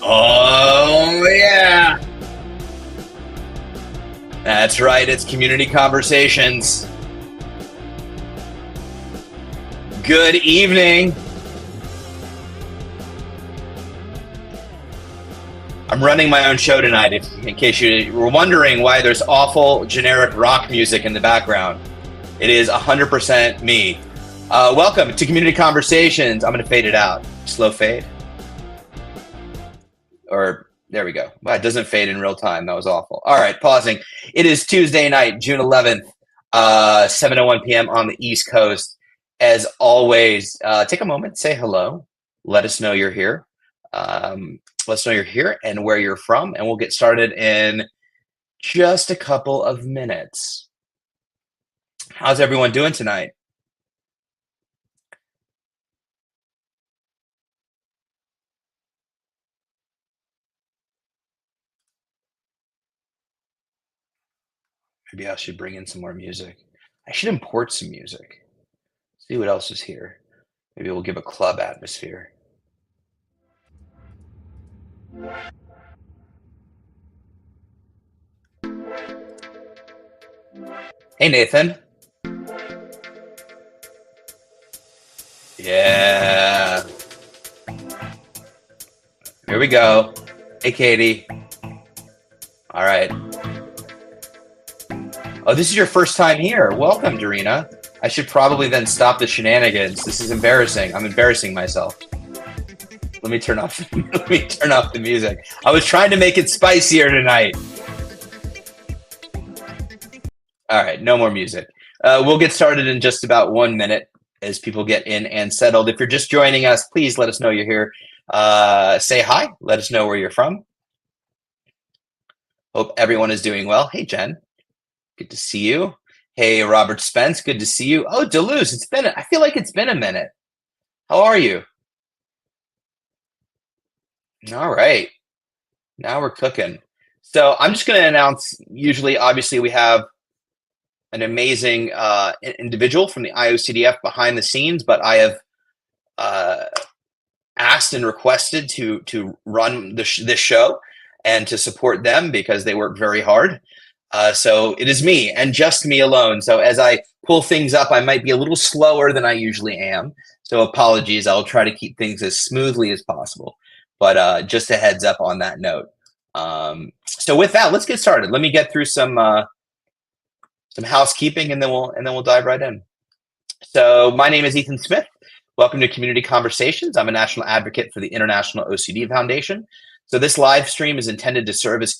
Oh, yeah. That's right. It's Community Conversations. Good evening. I'm running my own show tonight, in case you were wondering why there's awful generic rock music in the background. It is 100% me. Welcome to Community Conversations. I'm going to fade it out. Slow fade. Or there we go. Well, it doesn't fade in real time. That was awful. All right, pausing. It is Tuesday night, June 11th, 7:01 p.m. on the East Coast. As always, take a moment, say hello. Let us know you're here. Let us know you're here and where you're from, and we'll get started in just a couple of minutes. How's everyone doing tonight? Maybe I should bring in some more music. I should import some music. See what else is here. Maybe we'll give a club atmosphere. Hey, Nathan. Yeah. Here we go. Hey, Katie. All right. Oh, this is your first time here. Welcome, Dorina. I should probably then stop the shenanigans. This is embarrassing. I'm embarrassing myself. Let me turn off. Let me turn off the music. I was trying to make it spicier tonight. All right, no more music. We'll get started in just about 1 minute as people get in and settled. If you're just joining us, please let us know you're here. Say hi. Let us know where you're from. Hope everyone is doing well. Hey, Jen. Good to see you. Hey, Robert Spence. Good to see you. Oh, Deleuze. I feel like it's been a minute. How are you? All right. Now we're cooking. So I'm just going to announce, usually, obviously, we have an amazing individual from the IOCDF behind the scenes, but I have asked and requested to run this show and to support them because they work very hard. So it is me and just me alone. So as I pull things up, I might be a little slower than I usually am. So apologies. I'll try to keep things as smoothly as possible. But just a heads up on that note. So with that, let's get started. Let me get through some housekeeping, and then we'll dive right in. So my name is Ethan Smith. Welcome to Community Conversations. I'm a national advocate for the International OCD Foundation. So this live stream is intended to serve as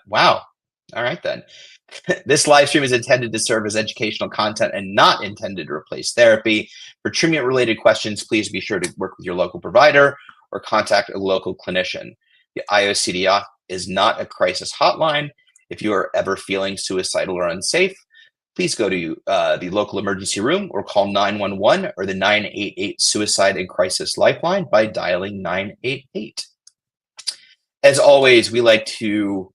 wow. All right then. This live stream is intended to serve as educational content and not intended to replace therapy. For treatment-related questions, please be sure to work with your local provider or contact a local clinician. The IOCDF is not a crisis hotline. If you are ever feeling suicidal or unsafe, please go to the local emergency room or call 911 or the 988 Suicide and Crisis Lifeline by dialing 988. As always, we like to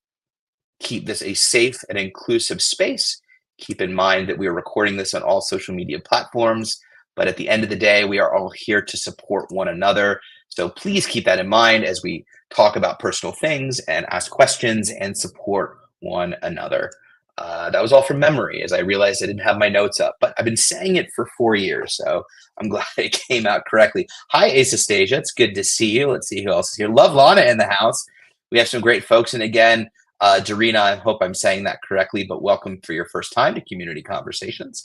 keep this a safe and inclusive space. Keep in mind that we are recording this on all social media platforms, but at the end of the day, we are all here to support one another. So please keep that in mind as we talk about personal things and ask questions and support one another. That was all from memory, as I realized I didn't have my notes up, but I've been saying it for 4 years, so I'm glad it came out correctly. Hi, Asastasia. It's good to see you. Let's see who else is here. Love Lana in the house. We have some great folks, and again, Dorina, I hope I'm saying that correctly, but welcome for your first time to Community Conversations.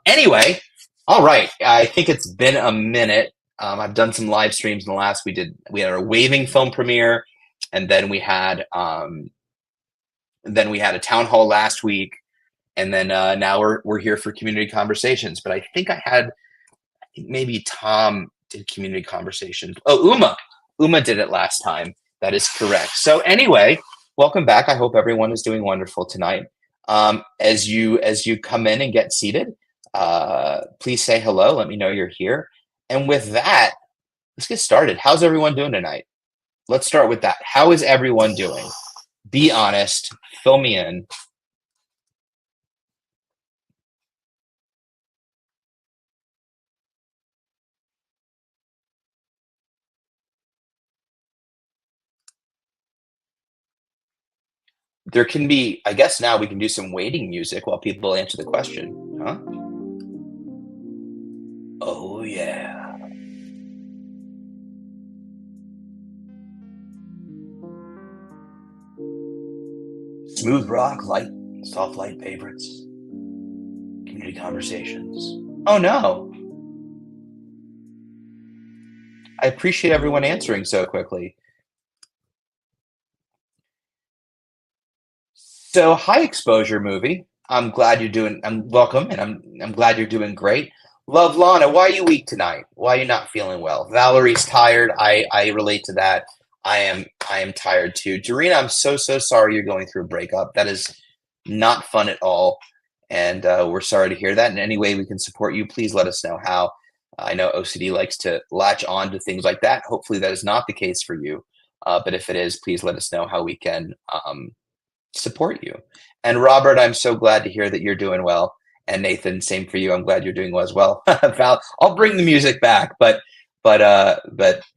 Anyway, all right. I think it's been a minute. I've done some live streams in the last. We had our Waving film premiere, and then we had a town hall last week, and then now we're here for Community Conversations. But I think maybe Tom did Community Conversations. Oh, Uma did it last time. That is correct. So anyway, welcome back. I hope everyone is doing wonderful tonight. As you come in and get seated, please say hello. Let me know you're here. And with that, let's get started. How's everyone doing tonight? Let's start with that. How is everyone doing? Be honest. Fill me in. there can be, I guess now we can do some waiting music while people answer the question, huh? Oh, yeah. Smooth rock, light, soft light favorites, community conversations. Oh, no. I appreciate everyone answering so quickly. So, high exposure movie. I'm glad you're doing. I'm welcome, and I'm glad you're doing great. Love Lana, why are you weak tonight? Why are you not feeling well? Valerie's tired. I relate to that. I am tired too. Dorina, I'm so sorry you're going through a breakup. That is not fun at all, and we're sorry to hear that. In any way we can support you, please let us know how. I know OCD likes to latch on to things like that. Hopefully, that is not the case for you. But if it is, please let us know how we can support you. And Robert, I'm so glad to hear that you're doing well. And Nathan, same for you. I'm glad you're doing well as well. Val, I'll bring the music back, but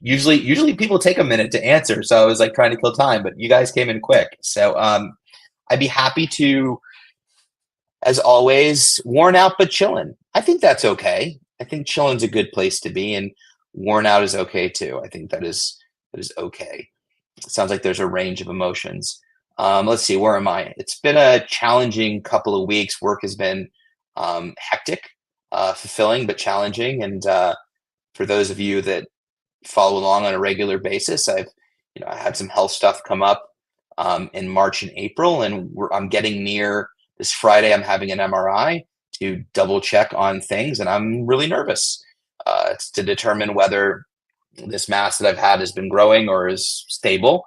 usually people take a minute to answer. So I was like trying to kill time, but you guys came in quick. So I'd be happy to, as always, worn out but chilling. I think that's okay. I think chilling's a good place to be, and worn out is okay too. I think that is okay. It sounds like there's a range of emotions. Let's see, where am I? It's been a challenging couple of weeks. Work has been hectic, fulfilling, but challenging. And for those of you that follow along on a regular basis, I had some health stuff come up in March and April, and I'm getting near this Friday. I'm having an MRI to double check on things, and I'm really nervous. It's to determine whether this mass that I've had has been growing or is stable.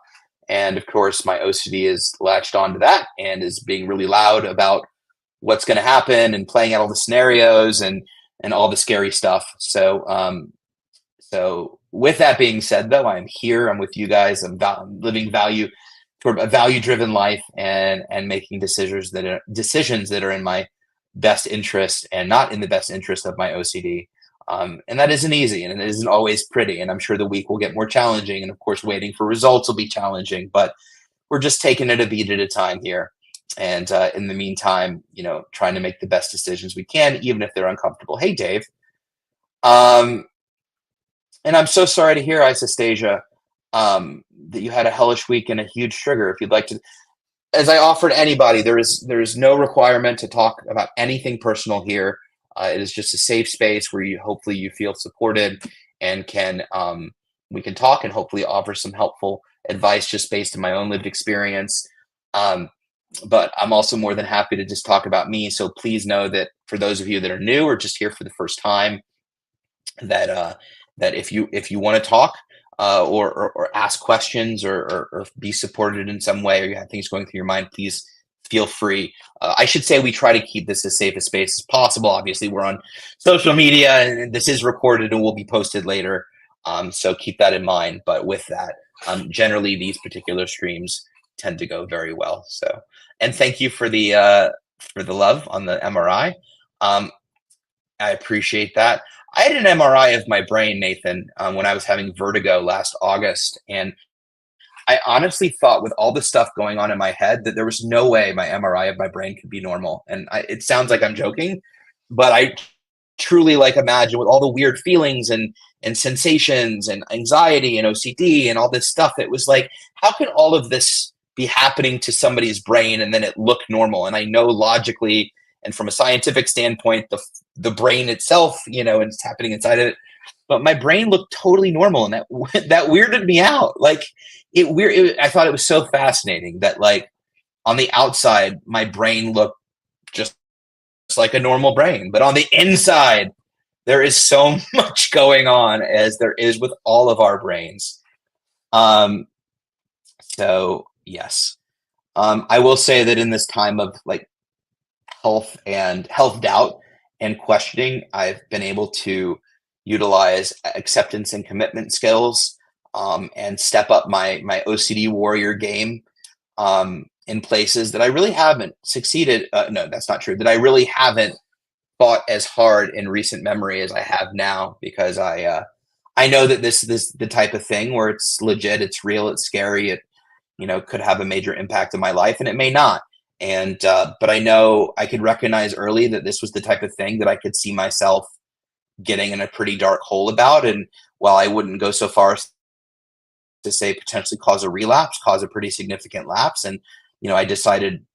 And of course, my OCD is latched onto that and is being really loud about what's going to happen and playing out all the scenarios and all the scary stuff. So with that being said, though, I'm here. I'm with you guys. I'm living toward a value-driven life and making decisions that are in my best interest and not in the best interest of my OCD. And that isn't easy, and it isn't always pretty. And I'm sure the week will get more challenging. And of course, waiting for results will be challenging. But we're just taking it a beat at a time here. And in the meantime, trying to make the best decisions we can, even if they're uncomfortable. Hey, Dave. And I'm so sorry to hear, Isastasia, that you had a hellish week and a huge trigger. If you'd like to, as I offered anybody, there is no requirement to talk about anything personal here. It is just a safe space where hopefully you feel supported and we can talk and hopefully offer some helpful advice just based on my own lived experience. But I'm also more than happy to just talk about me. So please know that for those of you that are new or just here for the first time, that if you want to talk or ask questions or be supported in some way, or you have things going through your mind, please feel free. I should say we try to keep this as safe a space as possible. Obviously, we're on social media, and this is recorded and will be posted later. So keep that in mind. But with that, generally these particular streams tend to go very well. So, and thank you for the love on the MRI. I appreciate that. I had an MRI of my brain, Nathan, when I was having vertigo last August, and I honestly thought, with all the stuff going on in my head, that there was no way my MRI of my brain could be normal. And it sounds like I'm joking, but I truly imagine, with all the weird feelings and sensations and anxiety and OCD and all this stuff, it was like, how can all of this be happening to somebody's brain and then it look normal? And I know logically and from a scientific standpoint, the brain itself, and it's happening inside of it. But my brain looked totally normal, and that weirded me out. I thought it was so fascinating that on the outside, my brain looked just like a normal brain, but on the inside, there is so much going on, as there is with all of our brains. So yes, I will say that in this time of health doubt and questioning, I've been able to utilize acceptance and commitment skills, and step up my OCD warrior game in places that I really haven't succeeded. No, that's not true. That I really haven't fought as hard in recent memory as I have now, because I know that this is the type of thing where it's legit, it's real, it's scary. could have a major impact in my life, and it may not. And but I know I could recognize early that this was the type of thing that I could see myself getting in a pretty dark hole about. And while I wouldn't go so far as to say potentially cause a relapse, cause a pretty significant lapse, and I decided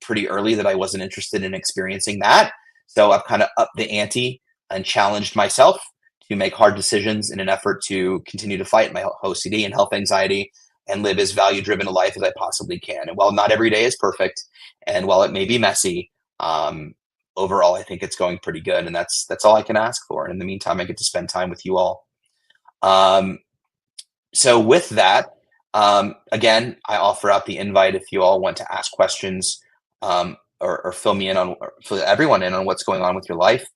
pretty early that I wasn't interested in experiencing that. So I've kind of upped the ante and challenged myself to make hard decisions in an effort to continue to fight my OCD and health anxiety and live as value driven a life as I possibly can. And while not every day is perfect, and while it may be messy, overall I think it's going pretty good, and that's all I can ask for. And in the meantime, I get to spend time with you all. So with that, again, I offer out the invite if you all want to ask questions, or fill me in on, or fill everyone in on what's going on with your life.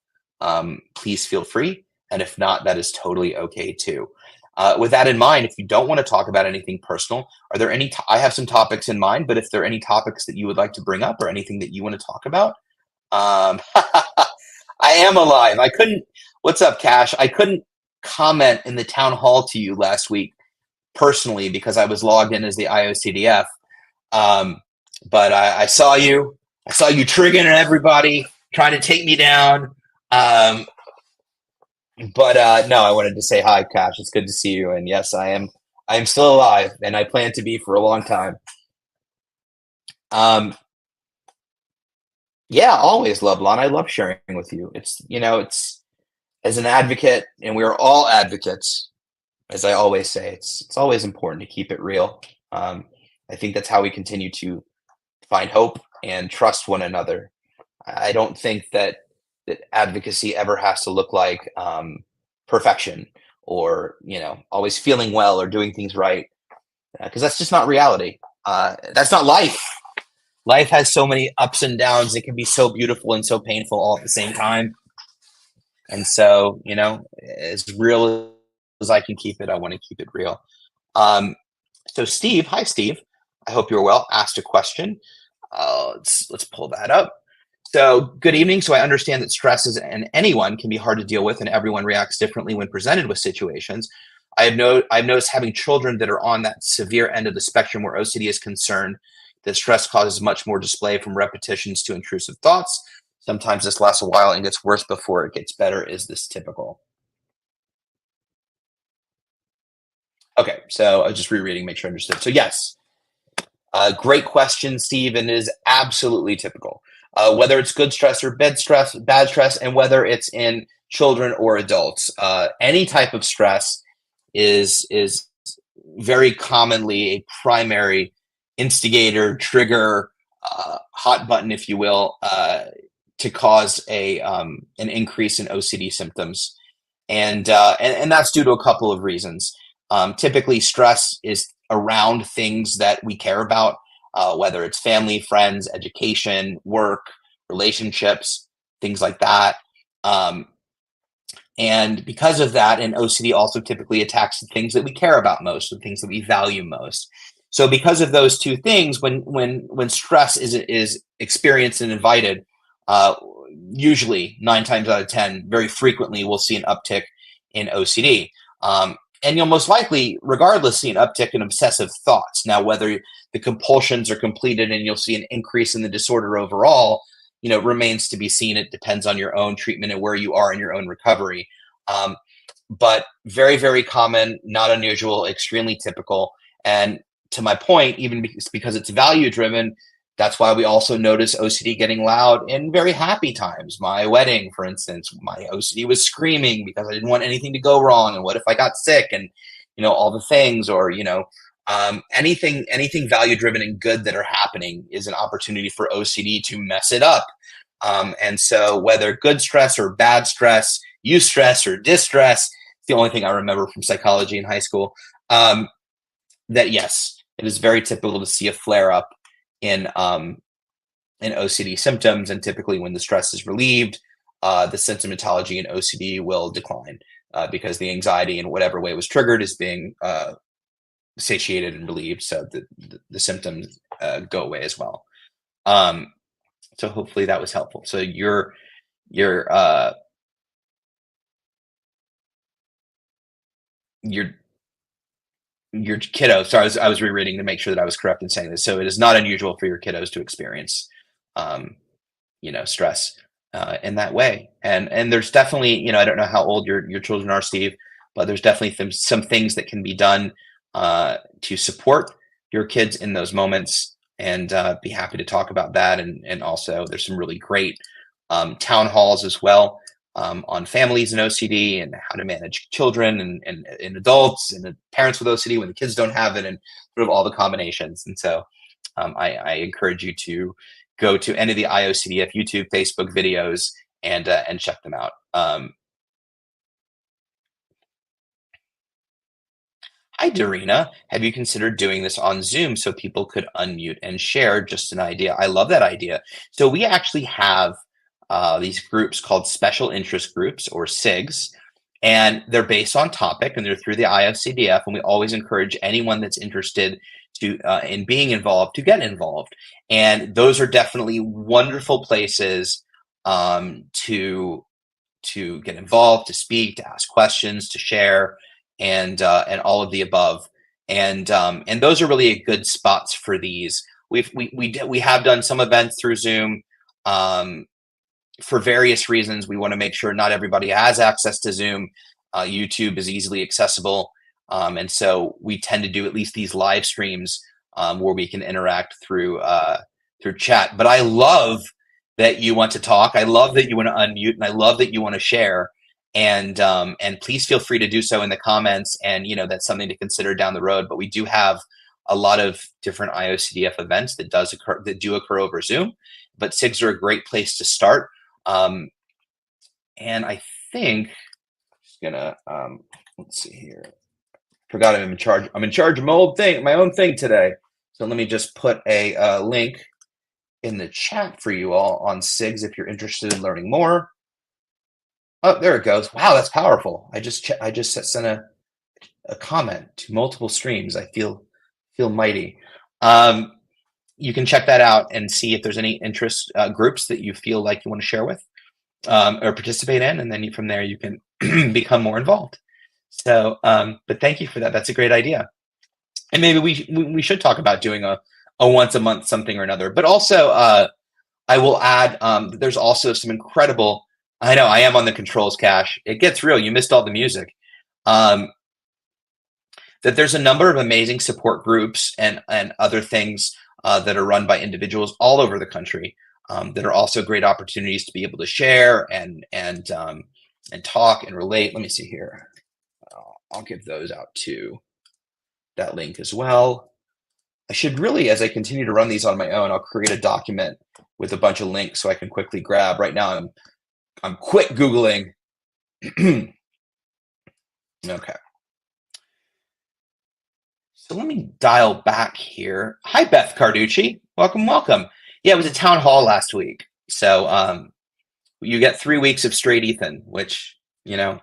Please feel free. And if not, that is totally okay too. With that in mind, if you don't want to talk about anything personal, are there any, I have some topics in mind, but if there are any topics that you would like to bring up or anything that you want to talk about, I am alive. What's up, Cash? I couldn't comment in the town hall to you last week personally because I was logged in as the IOCDF. But I saw you triggering everybody, trying to take me down. But no, I wanted to say hi, Cash. It's good to see you. And yes, I am still alive, and I plan to be for a long time. Yeah, always, love, Lon. I love sharing with you. It's as an advocate, and we are all advocates, as I always say. It's always important to keep it real. I think that's how we continue to find hope and trust one another. I don't think that advocacy ever has to look like perfection, or always feeling well or doing things right, because that's just not reality. That's not life. Life has so many ups and downs. It can be so beautiful and so painful all at the same time. And so, as real as I can keep it, I want to keep it real. So Steve, hi Steve. I hope you're well. Asked a question. Let's pull that up. So good evening. So I understand that stress and anyone can be hard to deal with, and everyone reacts differently when presented with situations. I've noticed having children that are on that severe end of the spectrum where OCD is concerned, that stress causes much more display from repetitions to intrusive thoughts. Sometimes this lasts a while and gets worse before it gets better. Is this typical? Okay, so I was just rereading, make sure I understood. So yes, great question, Steve, and it is absolutely typical. Whether it's good stress or bad stress, and whether it's in children or adults, any type of stress is very commonly a primary instigator, trigger, hot button, if you will, to cause an increase in OCD symptoms, and that's due to a couple of reasons. Typically, stress is around things that we care about, whether it's family, friends, education, work, relationships, things like that. And because of that, and OCD also typically attacks the things that we care about most, the things that we value most. So because of those two things, when stress is experienced and invited, usually 9 times out of 10, very frequently, we'll see an uptick in OCD. And you'll most likely, regardless, see an uptick in obsessive thoughts. Now, whether the compulsions are completed and you'll see an increase in the disorder overall, remains to be seen. It depends on your own treatment and where you are in your own recovery. But very, very common, not unusual, extremely typical. And to my point, even because it's value driven, that's why we also notice OCD getting loud in very happy times. My wedding, for instance, my OCD was screaming because I didn't want anything to go wrong. And what if I got sick? And, all the things, or, anything value driven and good that are happening is an opportunity for OCD to mess it up. And so whether good stress or bad stress, eustress or distress, it's the only thing I remember from psychology in high school, that yes, it is very typical to see a flare up in OCD symptoms, and typically when the stress is relieved, the symptomatology in OCD will decline, because the anxiety in whatever way was triggered is being satiated and relieved, so the symptoms go away as well. So hopefully that was helpful. So you're your kiddo. So I was rereading to make sure that I was correct in saying this. So it is not unusual for your kiddos to experience, um, stress in that way. And there's definitely, I don't know how old your children are, Steve, but there's definitely some things that can be done to support your kids in those moments. And be happy to talk about that. And also, there's some really great town halls as well on families and OCD and how to manage children and adults and parents with OCD when the kids don't have it, and sort of all the combinations. And so I encourage you to go to any of the IOCDF YouTube, Facebook videos and check them out. Hi, Dorina. Have you considered doing this on Zoom so people could unmute and share? Just an idea. I love that idea. So we actually have these groups called special interest groups, or SIGs, and they're based on topic and they're through the IOCDF. And we always encourage anyone that's interested to in being involved to get involved. And those are definitely wonderful places to get involved, to speak, to ask questions, to share, and all of the above. And those are really good spots for these. We have done some events through Zoom for various reasons. We want to make sure not everybody has access to Zoom. YouTube is easily accessible, and so we tend to do at least these live streams where we can interact through chat. But I love that you want to talk. I love that you want to unmute, and I love that you want to share. And please feel free to do so in the comments. And that's something to consider down the road. But we do have a lot of different IOCDF events that do occur over Zoom. But SIGs are a great place to start. And I think I'm just gonna let's see here. Forgot I'm in charge. I'm in charge of my own thing today. So let me just put a link in the chat for you all on SIGs if you're interested in learning more. Oh, there it goes. Wow, that's powerful. I just sent a comment to multiple streams. I feel mighty. You can check that out and see if there's any interest groups that you feel like you want to share with or participate in, and then from there you can become more involved. So, but thank you for that. That's a great idea. And maybe we should talk about doing a once a month something or another. But also, I will add there's also some incredible. I know I am on the controls cache. It gets real. You missed all the music. That there's a number of amazing support groups and other things that are run by individuals all over the country that are also great opportunities to be able to share and talk and relate. Let me see here. I'll give those out too. That link as well. I should really, as I continue to run these on my own, I'll create a document with a bunch of links so I can quickly grab. Right now, I'm quick Googling. Okay. So let me dial back here. Hi, Beth Carducci. Welcome, welcome. Yeah, it was a town hall last week. So you get 3 weeks of straight Ethan, which,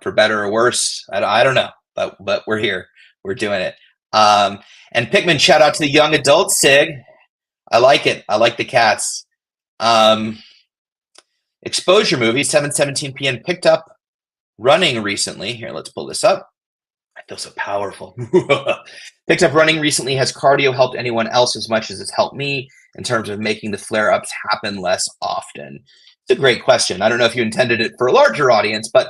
for better or worse, I don't know, but we're here. We're doing it. And Pikmin, shout out to the young adult SIG. I like it. I like the cats. Exposure movie, 7:17 p.m. picked up running recently. Here, let's pull this up. I feel so powerful. Picked up running recently. Has cardio helped anyone else as much as it's helped me in terms of making the flare-ups happen less often? It's a great question. I don't know if you intended it for a larger audience, but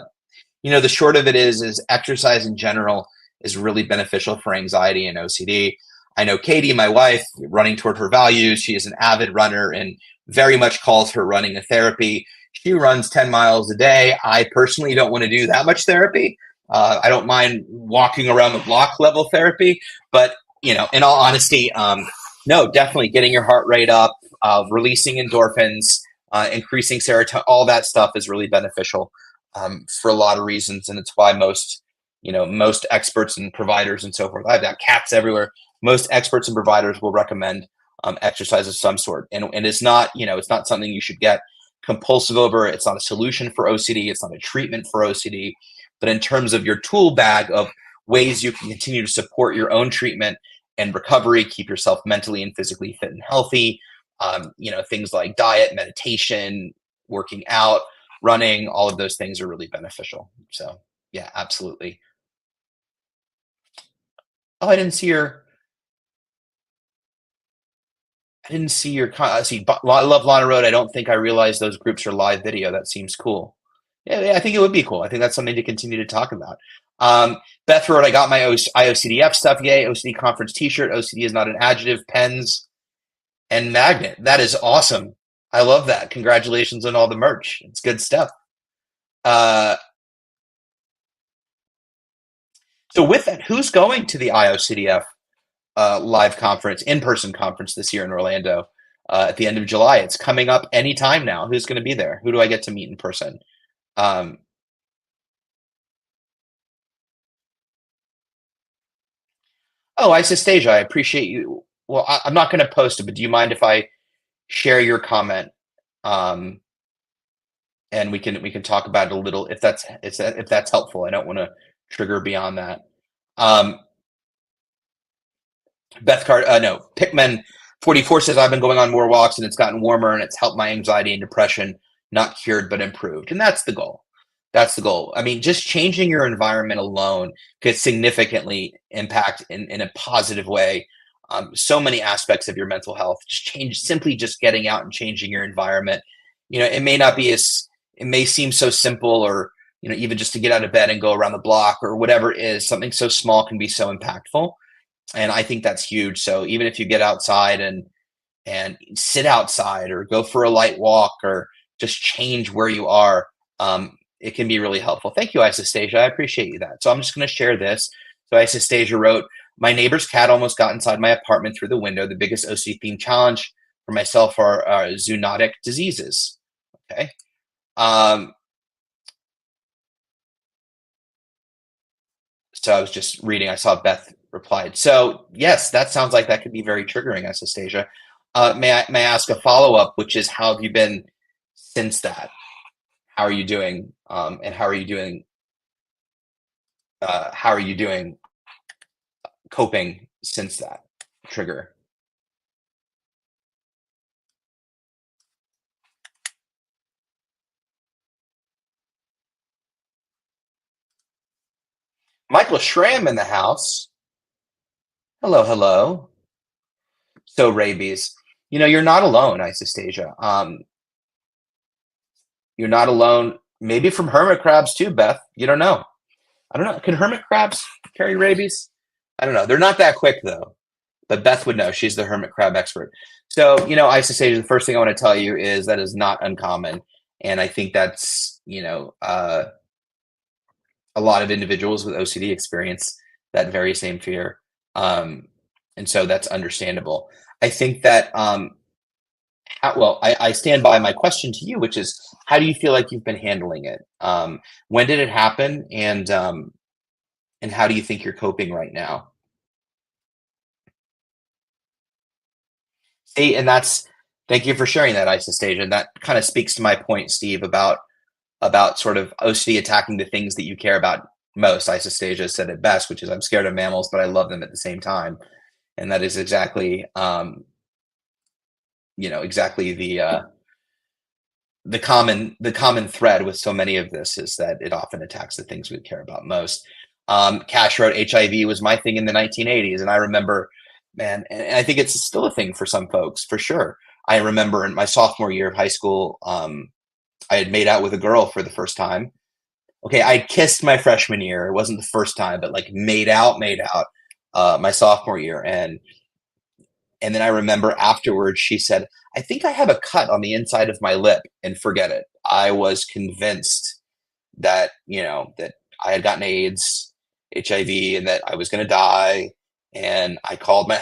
the short of it is exercise in general is really beneficial for anxiety and OCD. I know Katie, my wife, running toward her values. She is an avid runner and very much calls her running a therapy. She runs 10 miles a day. I personally don't want to do that much therapy. I don't mind walking around the block level therapy, but in all honesty, no, definitely getting your heart rate up, releasing endorphins, increasing serotonin, all that stuff is really beneficial for a lot of reasons, and it's why most experts and providers and so forth. I've got cats everywhere. Most experts and providers will recommend exercise of some sort, and it's not it's not something you should get compulsive over. It's not a solution for OCD. It's not a treatment for OCD. But in terms of your tool bag of ways you can continue to support your own treatment and recovery, keep yourself mentally and physically fit and healthy, things like diet, meditation, working out, running, all of those things are really beneficial. So yeah, absolutely. Oh, I didn't see your. I didn't see your. See, I love Lana Road. I don't think I realized those groups are live video. That seems cool. Yeah, yeah, I think it would be cool. I think that's something to continue to talk about. Beth wrote, I got my IOCDF stuff. Yay, OCD conference T-shirt. OCD is not an adjective. Pens and magnet. That is awesome. I love that. Congratulations on all the merch. It's good stuff. So with that, who's going to the IOCDF live conference, in-person conference this year in Orlando at the end of July? It's coming up anytime now. Who's going to be there? Who do I get to meet in person? Um, oh, Isostasia, I appreciate you. Well, I'm not going to post it, but do you mind if I share your comment? Um, and we can talk about it a little if that's helpful. I don't want to trigger beyond that. Um, no, Pickman 44 says I've been going on more walks and it's gotten warmer and it's helped my anxiety and depression, not cured but improved. And that's the goal. That's the goal. I mean, just changing your environment alone could significantly impact in a positive way so many aspects of your mental health. Simply just getting out and changing your environment. It may not be it may seem so simple, or even just to get out of bed and go around the block or whatever it is. Something so small can be so impactful, and I think that's huge. So even if you get outside and sit outside or go for a light walk or just change where you are, it can be really helpful. Thank you, Isostasia. I appreciate you that. So I'm just going to share this. So Isostasia wrote, my neighbor's cat almost got inside my apartment through the window. The biggest OC theme challenge for myself are zoonotic diseases. Okay. So I was just reading. I saw Beth replied. So yes, that sounds like that could be very triggering, Isostasia. May I ask a follow up, which is how have you been since that? How are you doing? And how are you doing? How are you doing coping since that trigger? Michael Schramm in the house. Hello, hello. So rabies. You're not alone, Isostasia. You're not alone. Maybe from hermit crabs too, Beth. You don't know. I don't know. Can hermit crabs carry rabies? I don't know. They're not that quick though. But Beth would know. She's the hermit crab expert. So, Isostasia, the first thing I want to tell you is that is not uncommon. And I think that's, a lot of individuals with OCD experience that very same fear. And so that's understandable. I think that, I stand by my question to you, which is, how do you feel like you've been handling it? When did it happen? And how do you think you're coping right now? See, and thank you for sharing that, Isostasia. And that kind of speaks to my point, Steve, about sort of OCD attacking the things that you care about most. Isostasia said it best, which is I'm scared of mammals, but I love them at the same time. And that is exactly, exactly the common thread with so many of this is that it often attacks the things we care about most. Cash wrote, HIV was my thing in the 1980s. And I remember, man, and I think it's still a thing for some folks, for sure. I remember in my sophomore year of high school, I had made out with a girl for the first time. Okay, I kissed my freshman year. It wasn't the first time, but like made out my sophomore year. And then I remember afterwards she said, I think I have a cut on the inside of my lip, and forget it. I was convinced that, that I had gotten AIDS, HIV, and that I was going to die. And I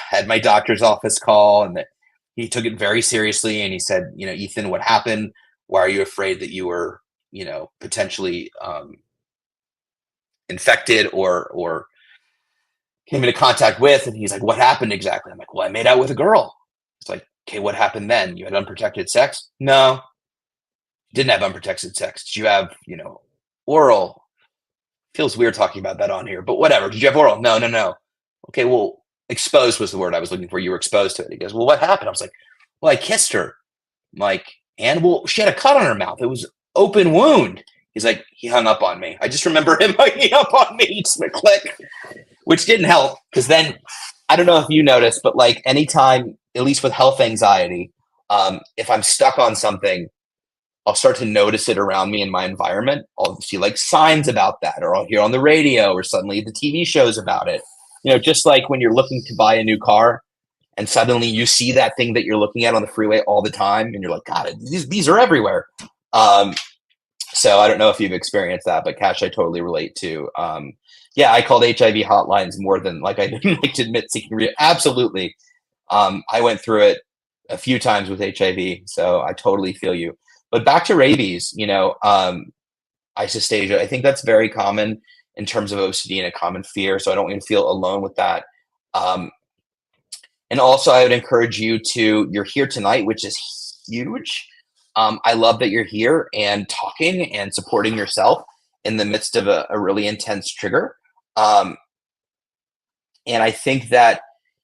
had my doctor's office call, and that he took it very seriously. And he said, Ethan, what happened? Why are you afraid that you were, potentially infected or came into contact with? And he's like, what happened exactly? I'm like, well, I made out with a girl. It's like, okay, what happened then? You had unprotected sex? No, didn't have unprotected sex. Did you have, oral? Feels weird talking about that on here, but whatever. Did you have oral? No, no, no. Okay, well, exposed was the word I was looking for. You were exposed to it. He goes, well, what happened? I was like, well, I kissed her. I'm like, and well, she had a cut on her mouth. It was open wound. He's like, he hung up on me. I just remember him hanging up on me. Just a click. which didn't help because then I don't know if you noticed, but like anytime, at least with health anxiety, if I'm stuck on something, I'll start to notice it around me in my environment. I'll see like signs about that, or I'll hear on the radio, or suddenly the TV shows about it. Just like when you're looking to buy a new car and suddenly you see that thing that you're looking at on the freeway all the time, and you're like, God, these are everywhere. So I don't know if you've experienced that, but Cash, I totally relate to. Yeah, I called HIV hotlines more than like I didn't like to admit seeking absolutely. I went through it a few times with HIV, so I totally feel you. But back to rabies, isostasia, I think that's very common in terms of OCD and a common fear. So I don't want you to feel alone with that. And also, I would encourage you're here tonight, which is huge. I love that you're here and talking and supporting yourself in the midst of a really intense trigger. And I think that,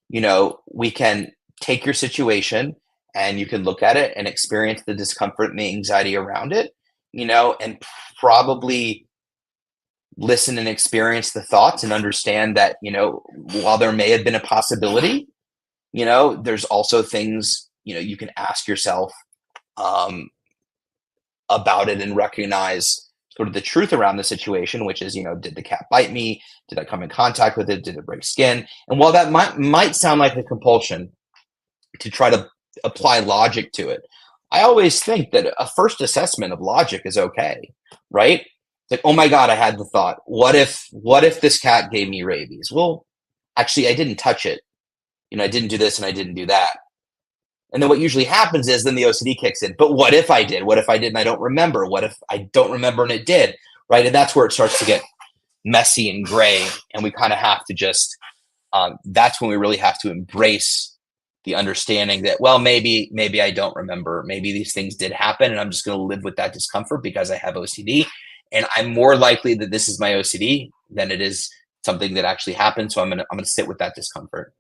we can take your situation and you can look at it and experience the discomfort and the anxiety around it, and probably listen and experience the thoughts and understand that, while there may have been a possibility, there's also things, you can ask yourself about it and recognize sort of the truth around the situation, which is, did the cat bite me? Did I come in contact with it? Did it break skin? And while that might sound like a compulsion to try to apply logic to it, I always think that a first assessment of logic is okay, right? Like, oh my God, I had the thought, what if this cat gave me rabies? Well, actually, I didn't touch it. I didn't do this and I didn't do that. And then what usually happens is then the OCD kicks in. But what if I did? What if I did and I don't remember? What if I don't remember and it did? Right? And that's where it starts to get messy and gray. And we kind of have to just, that's when we really have to embrace the understanding that, well, maybe I don't remember. Maybe these things did happen and I'm just going to live with that discomfort because I have OCD. And I'm more likely that this is my OCD than it is something that actually happened. So I'm going to sit with that discomfort.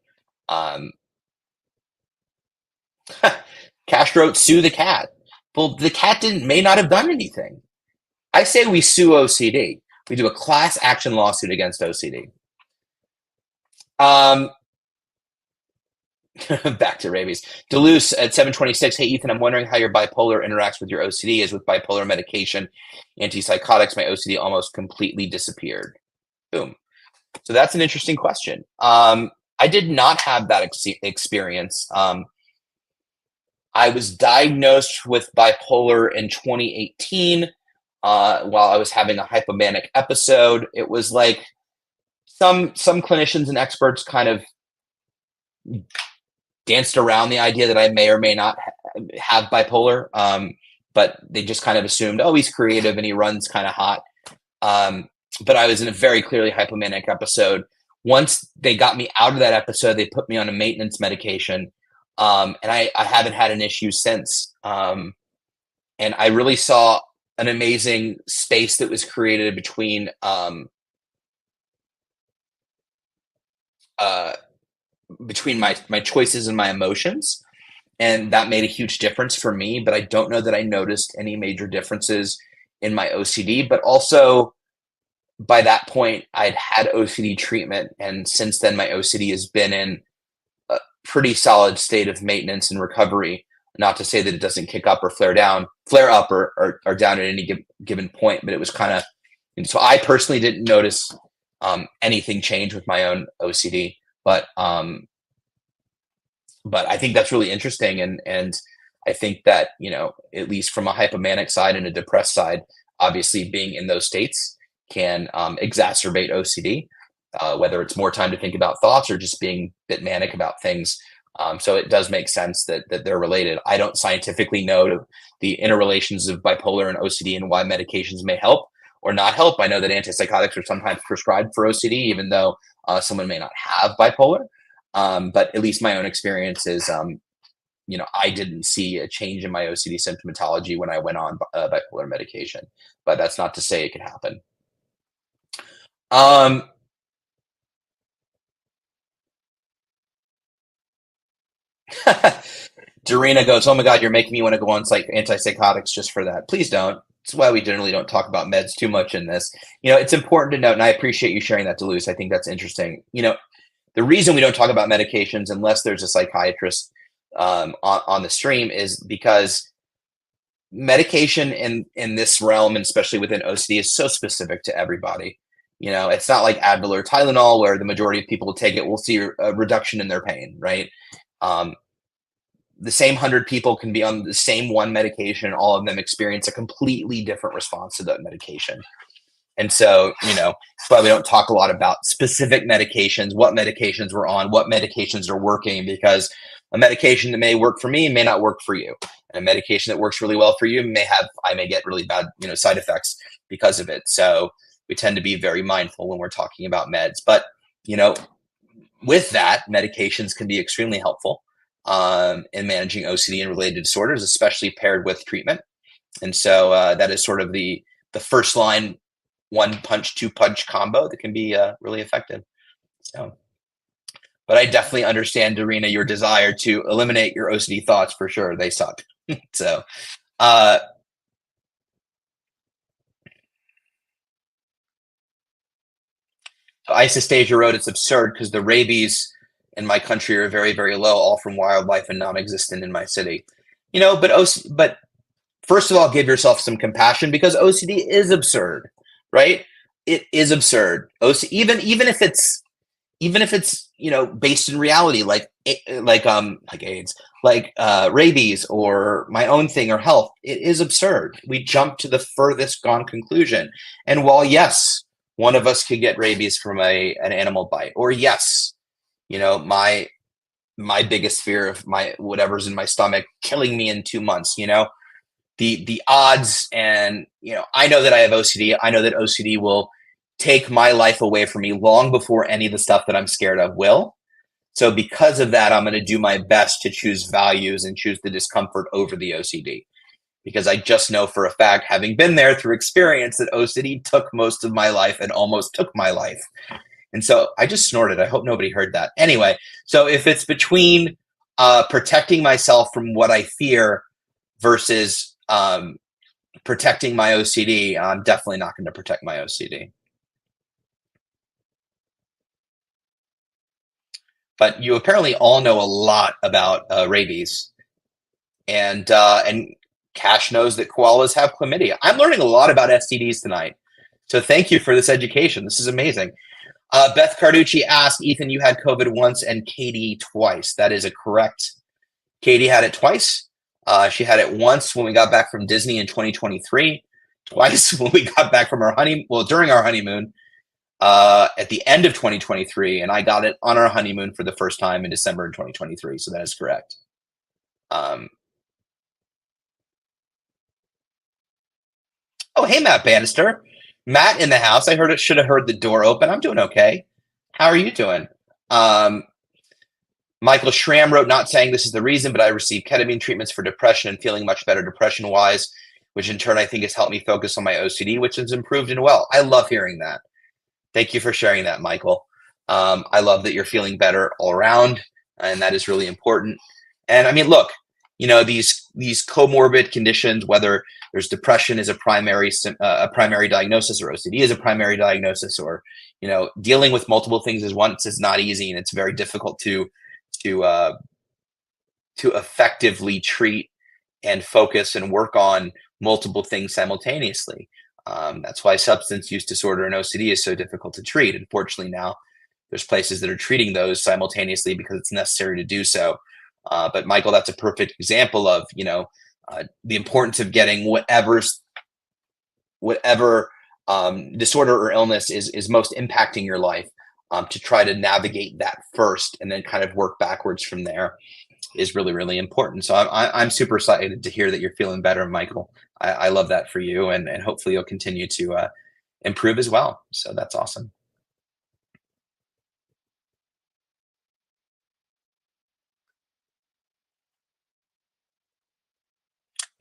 Cash wrote, sue the cat. Well, the cat may not have done anything. I say we sue OCD. We do a class action lawsuit against OCD. Back to rabies. Deleuze at 726. Hey, Ethan, I'm wondering how your bipolar interacts with your OCD. As with bipolar medication, antipsychotics, my OCD almost completely disappeared. Boom. So that's an interesting question. I did not have that experience. I was diagnosed with bipolar in 2018 while I was having a hypomanic episode. It was like some clinicians and experts kind of danced around the idea that I may or may not have bipolar, but they just kind of assumed, oh, he's creative and he runs kind of hot. But I was in a very clearly hypomanic episode. Once they got me out of that episode, they put me on a maintenance medication. And I haven't had an issue since. And I really saw an amazing space that was created between my choices and my emotions. And that made a huge difference for me, but I don't know that I noticed any major differences in my OCD. But also by that point, I'd had OCD treatment. And since then, my OCD has been in a pretty solid state of maintenance and recovery. Not to say that it doesn't kick up or flare up or down at any given point, but it was kind of, so I personally didn't notice anything change with my own OCD, but I think that's really interesting. And I think that, at least from a hypomanic side and a depressed side, obviously being in those states can exacerbate OCD, whether it's more time to think about thoughts or just being a bit manic about things. So it does make sense that they're related. I don't scientifically know the interrelations of bipolar and OCD and why medications may help or not help. I know that antipsychotics are sometimes prescribed for OCD, even though someone may not have bipolar. But at least my own experience is, I didn't see a change in my OCD symptomatology when I went on bipolar medication. But that's not to say it could happen. Dorina goes, oh my God, you're making me want to go on antipsychotics just for that. Please don't. That's why we generally don't talk about meds too much in this. It's important to note, and I appreciate you sharing that, Deleuze. I think that's interesting. The reason we don't talk about medications unless there's a psychiatrist on the stream is because medication in this realm, and especially within OCD, is so specific to everybody. It's not like Advil or Tylenol where the majority of people who take it will see a reduction in their pain, right? The same 100 people can be on the same one medication, and all of them experience a completely different response to that medication. And so, that's why we don't talk a lot about specific medications, what medications we're on, what medications are working, because a medication that may work for me may not work for you. And a medication that works really well for you I may get really bad, side effects because of it. So we tend to be very mindful when we're talking about meds. But, with that, medications can be extremely helpful in managing OCD and related disorders, especially paired with treatment. And so that is sort of the first line, one punch, two punch combo that can be really effective. So, but I definitely understand, Darina, your desire to eliminate your OCD thoughts for sure. They suck. So, Isostasia wrote, it's absurd because the rabies in my country are very, very low, all from wildlife and non-existent in my city. But first of all, give yourself some compassion because OCD is absurd, right? It is absurd. Even if it's based in reality, like AIDS, like rabies or my own thing or health, it is absurd. We jump to the furthest gone conclusion. And while yes, one of us could get rabies from an animal bite, or yes, my biggest fear of my whatever's in my stomach killing me in 2 months, the odds, and I know that I have OCD. I know that OCD will take my life away from me long before any of the stuff that I'm scared of will. So because of that, I'm going to do my best to choose values and choose the discomfort over the OCD. Because I just know for a fact, having been there through experience, that OCD took most of my life and almost took my life. And so I just snorted. I hope nobody heard that. Anyway, so if it's between protecting myself from what I fear versus protecting my OCD, I'm definitely not going to protect my OCD. But you apparently all know a lot about rabies, and Cash knows that koalas have chlamydia. I'm learning a lot about STDs tonight. So thank you for this education. This is amazing. Beth Carducci asked, Ethan, you had COVID once and Katie twice. That is correct. Katie had it twice. She had it once when we got back from Disney in 2023, twice when we got back from our honeymoon, during our honeymoon at the end of 2023, and I got it on our honeymoon for the first time in December in 2023. So that is correct. Oh, hey, Matt Bannister. Matt in the house. I should have heard the door open. I'm doing okay. How are you doing? Michael Schramm wrote, not saying this is the reason, but I received ketamine treatments for depression and feeling much better depression-wise, which in turn I think has helped me focus on my OCD, which has improved and well. I love hearing that. Thank you for sharing that, Michael. I love that you're feeling better all around, and that is really important. And I mean, look, these comorbid conditions, whether there's depression is a primary diagnosis, or OCD is a primary diagnosis, or dealing with multiple things at once is not easy, and it's very difficult to effectively treat and focus and work on multiple things simultaneously. That's why substance use disorder and OCD is so difficult to treat. Unfortunately, now there's places that are treating those simultaneously because it's necessary to do so. But Michael, that's a perfect example of the importance of getting whatever disorder or illness is most impacting your life, to try to navigate that first and then kind of work backwards from there is really, really important. So I'm super excited to hear that you're feeling better, Michael. I love that for you, and hopefully you'll continue to improve as well. So that's awesome.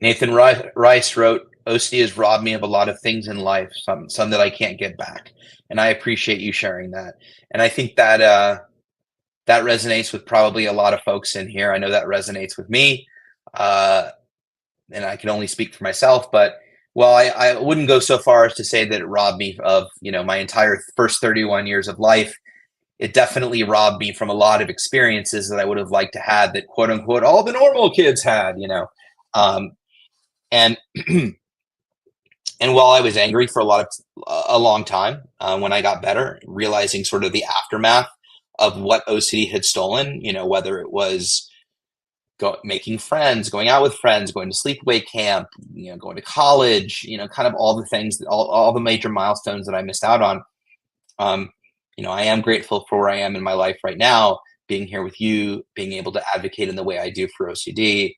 Nathan Rice wrote, OCD has robbed me of a lot of things in life, some that I can't get back. And I appreciate you sharing that. And I think that that resonates with probably a lot of folks in here. I know that resonates with me. And I can only speak for myself, but Well, I wouldn't go so far as to say that it robbed me of, my entire first 31 years of life. It definitely robbed me from a lot of experiences that I would have liked to have that quote unquote all the normal kids had. Um, and and while I was angry for a long time, when I got better, realizing sort of the aftermath of what OCD had stolen, whether it was making friends, going out with friends, going to sleepaway camp, going to college, kind of all the things, all the major milestones that I missed out on. Um, I am grateful for where I am in my life right now, being here with you, being able to advocate in the way I do for OCD,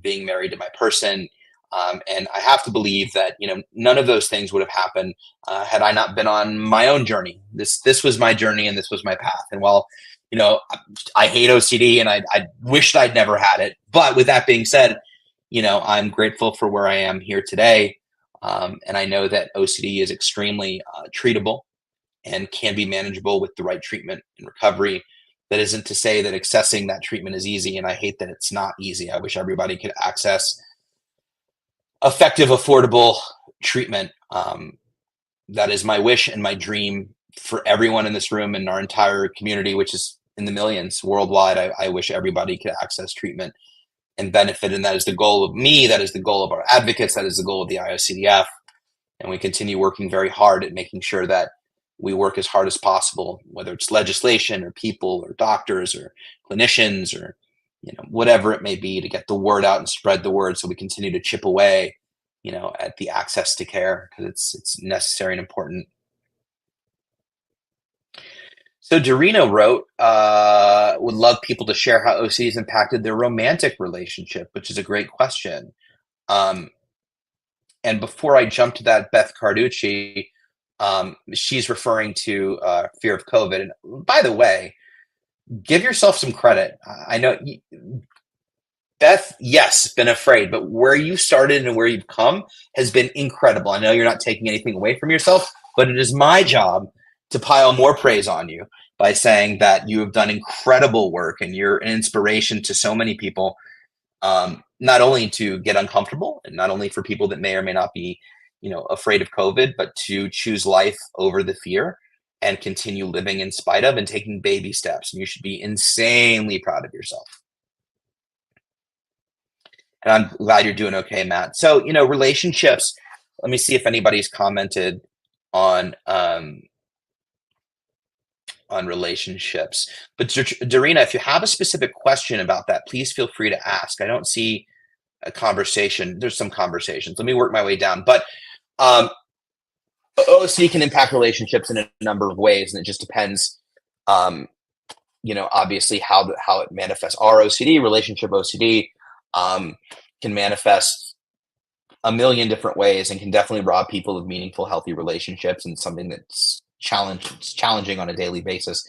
being married to my person. And I have to believe that, none of those things would have happened had I not been on my own journey. This was my journey and this was my path. And while, I hate OCD and I wished I'd never had it. But with that being said, I'm grateful for where I am here today. And I know that OCD is extremely treatable and can be manageable with the right treatment and recovery. That isn't to say that accessing that treatment is easy. And I hate that it's not easy. I wish everybody could access effective, affordable treatment. That is my wish and my dream for everyone in this room and our entire community, which is in the millions worldwide. I wish everybody could access treatment and benefit. And that is the goal of me. That is the goal of our advocates. That is the goal of the IOCDF. And we continue working very hard at making sure that we work as hard as possible, whether it's legislation or people or doctors or clinicians or whatever it may be, to get the word out and spread the word so we continue to chip away at the access to care, because it's necessary and important. So Dorina wrote, would love people to share how OCD has impacted their romantic relationship, which is a great question. And before I jump to that, Beth Carducci, she's referring to fear of COVID. And by the way, give yourself some credit. I know, Beth, yes, been afraid, but where you started and where you've come has been incredible. I know you're not taking anything away from yourself, but it is my job to pile more praise on you by saying that you have done incredible work and you're an inspiration to so many people, not only to get uncomfortable and not only for people that may or may not be, afraid of COVID, but to choose life over the fear and continue living in spite of and taking baby steps. And you should be insanely proud of yourself. And I'm glad you're doing okay, Matt. So, relationships, let me see if anybody's commented on relationships. But Dorina, if you have a specific question about that, please feel free to ask. I don't see a conversation. There's some conversations. Let me work my way down. But OCD can impact relationships in a number of ways, and it just depends, obviously how it manifests. Our OCD, relationship OCD, can manifest a million different ways and can definitely rob people of meaningful, healthy relationships, and something that's challenging on a daily basis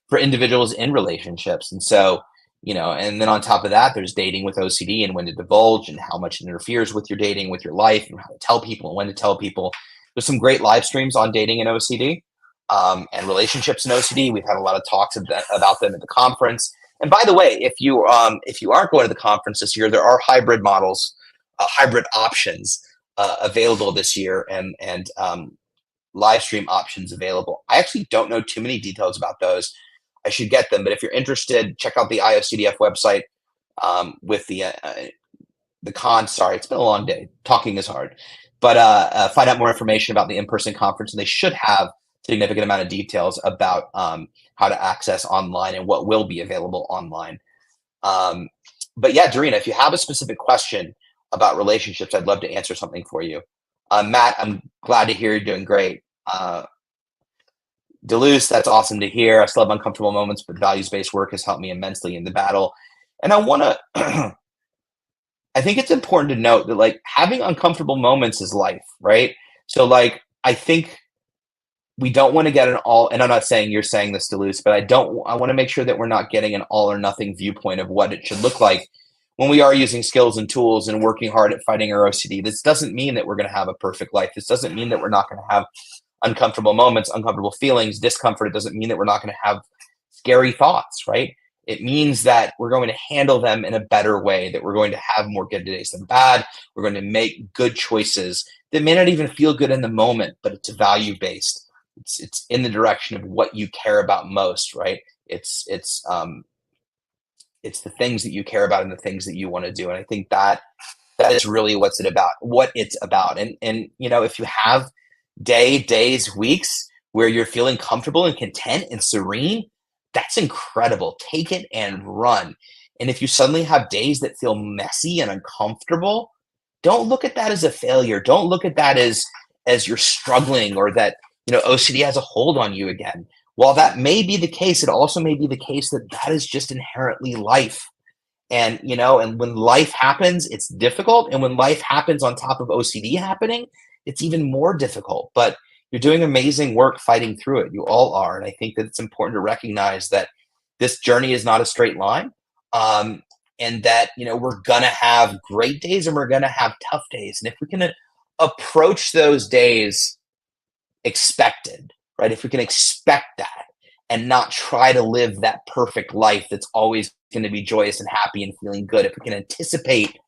for individuals in relationships. And so, and then on top of that, there's dating with OCD and when to divulge and how much it interferes with your dating, with your life, and how to tell people and when to tell people. There's some great live streams on dating and OCD and relationships in OCD. We've had a lot of talks about them at the conference. And by the way, if you aren't going to the conference this year, there are hybrid models, hybrid options available this year, and live stream options available. I actually don't know too many details about those. I should get them, but if you're interested, check out the IOCDF website with the sorry, it's been a long day. Talking is hard. But find out more information about the in-person conference, and they should have a significant amount of details about how to access online and what will be available online. But yeah, Dorina, if you have a specific question about relationships, I'd love to answer something for you. Matt, I'm glad to hear you're doing great. Deleuze, that's awesome to hear. I still have uncomfortable moments, but values-based work has helped me immensely in the battle. And I want to, I think it's important to note that having uncomfortable moments is life, right? So I think we don't want to get an all, and I'm not saying you're saying this, Deleuze, but I want to make sure that we're not getting an all or nothing viewpoint of what it should look like when we are using skills and tools and working hard at fighting our OCD. This doesn't mean that we're going to have a perfect life. This doesn't mean that we're not going to have uncomfortable moments, uncomfortable feelings, discomfort. It doesn't mean that we're not going to have scary thoughts, right? It means that we're going to handle them in a better way, that we're going to have more good days than bad. We're going to make good choices that may not even feel good in the moment, but it's value based. It's in the direction of what you care about most, right? It's the things that you care about and the things that you want to do. And I think that is really what it's about. And if you have days, weeks where you're feeling comfortable and content and serene, that's incredible. Take it and run. And if you suddenly have days that feel messy and uncomfortable, don't look at that as a failure. Don't look at that as you're struggling, or that OCD has a hold on you again. While that may be the case, it also may be the case that that is just inherently life. And when life happens, it's difficult. And when life happens on top of OCD happening, it's even more difficult. But you're doing amazing work fighting through it. You all are. And I think that it's important to recognize that this journey is not a straight line. And that, we're going to have great days and we're going to have tough days. And if we can approach those days expected, right? If we can expect that and not try to live that perfect life that's always going to be joyous and happy and feeling good, if we can anticipate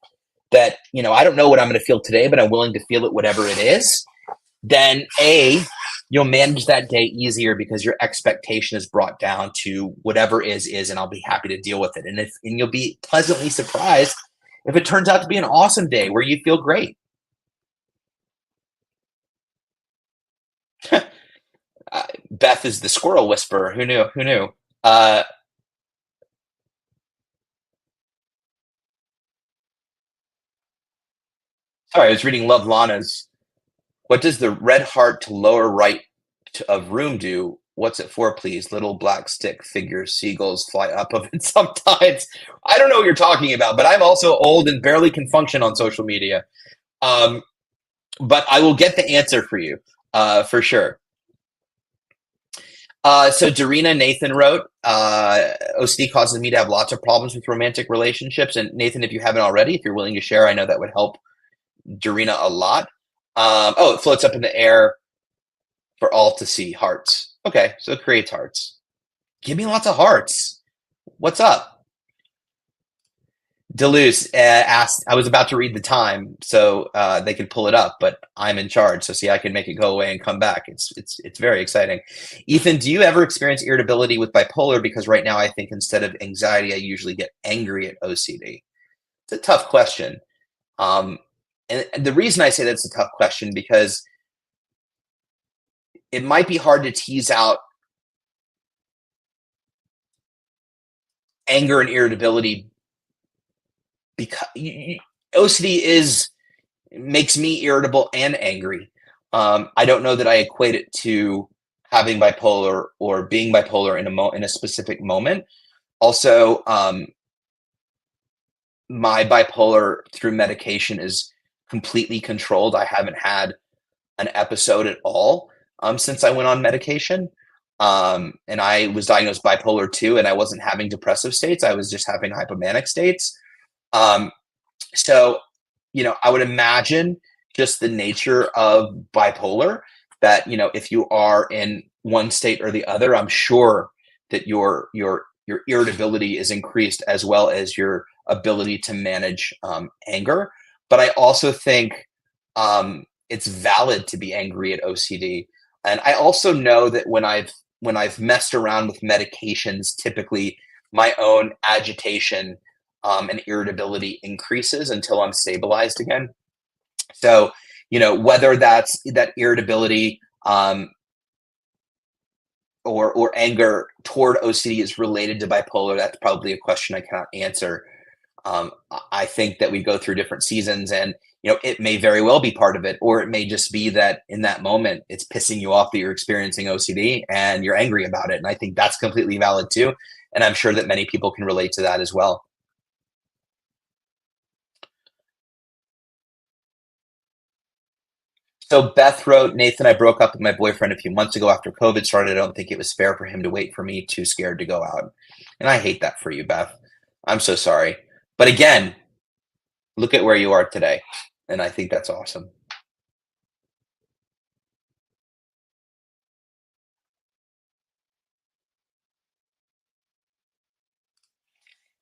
that, I don't know what I'm going to feel today, but I'm willing to feel it, whatever it is, then you'll manage that day easier because your expectation is brought down to whatever is, and I'll be happy to deal with it. And you'll be pleasantly surprised if it turns out to be an awesome day where you feel great. Beth is the squirrel whisperer. Who knew? Who knew? Sorry, I was reading Love Lana's. What does the red heart to lower right of room do? What's it for, please? Little black stick figures, seagulls fly up of it sometimes. I don't know what you're talking about, but I'm also old and barely can function on social media. But I will get the answer for you, for sure. So Darina Nathan wrote, OCD causes me to have lots of problems with romantic relationships. And Nathan, if you haven't already, if you're willing to share, I know that would help Darina a lot. It floats up in the air for all to see. Hearts. Okay, so it creates hearts. Give me lots of hearts. What's up? Deleuze asked, I was about to read the time so they could pull it up, but I'm in charge. So see, I can make it go away and come back. It's very exciting. Ethan, do you ever experience irritability with bipolar? Because right now I think instead of anxiety, I usually get angry at OCD. It's a tough question. And the reason I say that's a tough question, because it might be hard to tease out anger and irritability, because OCD makes me irritable and angry. I don't know that I equate it to having bipolar or being bipolar in a specific moment. Also, my bipolar through medication is completely controlled. I haven't had an episode at all since I went on medication. And I was diagnosed bipolar 2, and I wasn't having depressive states. I was just having hypomanic states. So, I would imagine just the nature of bipolar that, if you are in one state or the other, I'm sure that your irritability is increased, as well as your ability to manage anger. But I also think it's valid to be angry at OCD. And I also know that when I've messed around with medications, typically my own agitation and irritability increases until I'm stabilized again. So, whether that's that irritability or anger toward OCD is related to bipolar, that's probably a question I cannot answer. I think that we go through different seasons, and it may very well be part of it, or it may just be that in that moment it's pissing you off that you're experiencing OCD and you're angry about it. And I think that's completely valid too. And I'm sure that many people can relate to that as well. So Beth wrote, Nathan, I broke up with my boyfriend a few months ago after COVID started. I don't think it was fair for him to wait for me, too scared to go out. And I hate that for you, Beth. I'm so sorry. But again, look at where you are today. And I think that's awesome.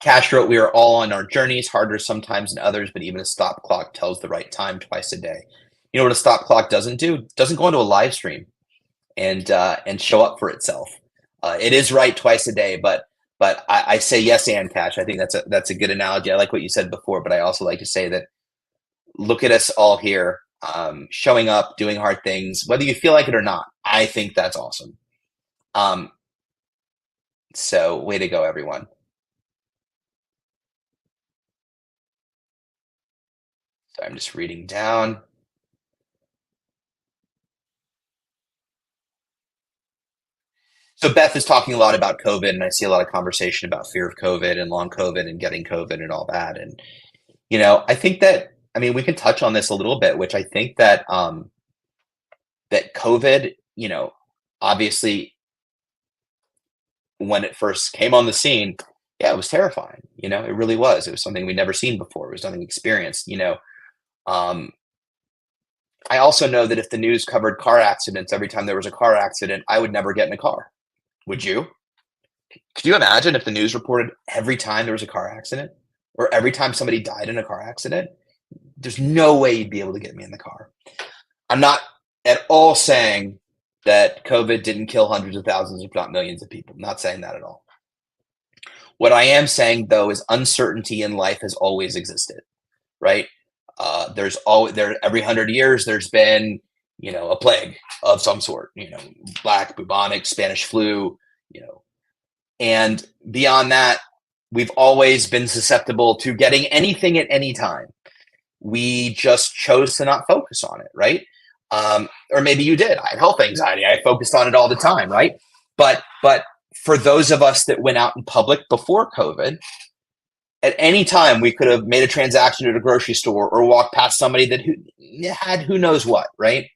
Cash wrote, "We are all on our journeys, harder sometimes than others, but even a stop clock tells the right time twice a day." You know what a stop clock doesn't do? It doesn't go into a live stream and show up for itself. It is right twice a day, but I say yes and Cash. I think that's a good analogy. I like what you said before, but I also like to say that look at us all here, showing up, doing hard things, whether you feel like it or not. I think that's awesome. So way to go, everyone. So I'm just reading down. So Beth is talking a lot about COVID, and I see a lot of conversation about fear of COVID and long COVID and getting COVID and all that. And I think that we can touch on this a little bit, which I think that that COVID, obviously when it first came on the scene, yeah, it was terrifying. It really was. It was something we'd never seen before. It was nothing experienced. Um, I also know that if the news covered car accidents every time there was a car accident, I would never get in a car. Would you? Could you imagine if the news reported every time there was a car accident or every time somebody died in a car accident? There's no way you'd be able to get me in the car. I'm not at all saying that COVID didn't kill hundreds of thousands, if not millions of people. I'm not saying that at all. What I am saying, though, is uncertainty in life has always existed, right? There's always every 100 years there's been a plague of some sort, black, bubonic, Spanish flu, and beyond that, we've always been susceptible to getting anything at any time. We just chose to not focus on it, right? Or maybe you did. I had health anxiety. I focused on it all the time, right? But for those of us that went out in public before COVID, at any time we could have made a transaction at a grocery store or walked past somebody that had who knows what, right?